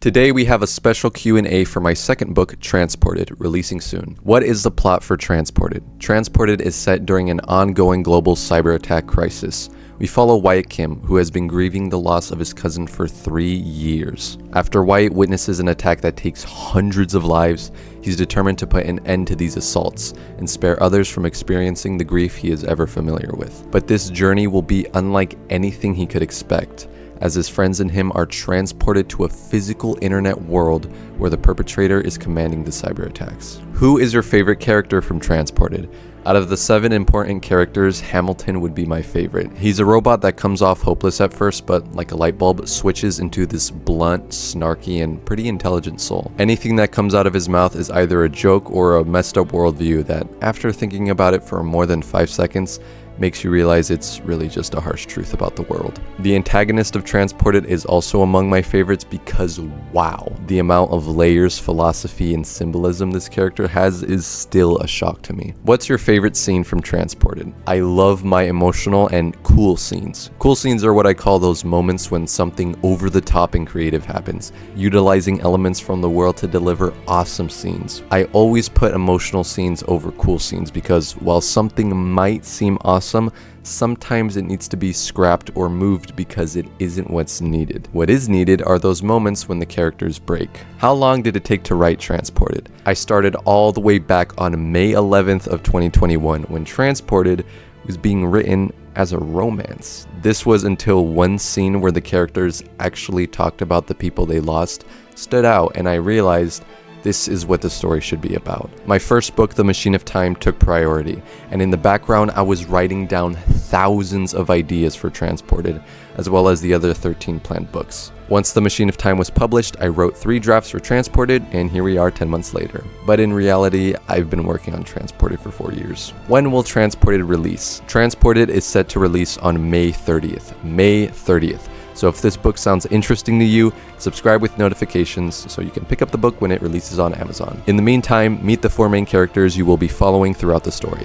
Today we have a special Q&A for my second book, Transported, releasing soon. What is the plot for Transported? Transported is set during an ongoing global cyberattack crisis. We follow Wyatt Kim, who has been grieving the loss of his cousin for 3 years. After Wyatt witnesses an attack that takes hundreds of lives, he's determined to put an end to these assaults and spare others from experiencing the grief he is ever familiar with. But this journey will be unlike anything he could expect, as his friends and him are transported to a physical internet world where the perpetrator is commanding the cyber attacks. Who is your favorite character from Transported? Out of the 7 important characters, Hamilton would be my favorite. He's a robot that comes off hopeless at first, but like a light bulb, switches into this blunt, snarky, and pretty intelligent soul. Anything that comes out of his mouth is either a joke or a messed up worldview that, after thinking about it for more than 5 seconds, makes you realize it's really just a harsh truth about the world. The antagonist of Transported is also among my favorites because wow, the amount of layers, philosophy, and symbolism this character has is still a shock to me. What's your favorite scene from Transported? I love my emotional and cool scenes. Cool scenes are what I call those moments when something over the top and creative happens, utilizing elements from the world to deliver awesome scenes. I always put emotional scenes over cool scenes because while something might seem awesome, sometimes it needs to be scrapped or moved because it isn't what's needed. What is needed are those moments when the characters break. How long did it take to write Transported? I started all the way back on May 11th of 2021 when Transported was being written as a romance. This was until one scene where the characters actually talked about the people they lost stood out, and I realized this is what the story should be about. My first book, The Machine of Time, took priority, and in the background I was writing down thousands of ideas for Transported, as well as the other 13 planned books. Once The Machine of Time was published, I wrote 3 drafts for Transported, and here we are 10 months later. But in reality, I've been working on Transported for 4 years. When will Transported release? Transported is set to release on May 30th. May 30th. So if this book sounds interesting to you, subscribe with notifications so you can pick up the book when it releases on Amazon. In the meantime, meet the 4 main characters you will be following throughout the story.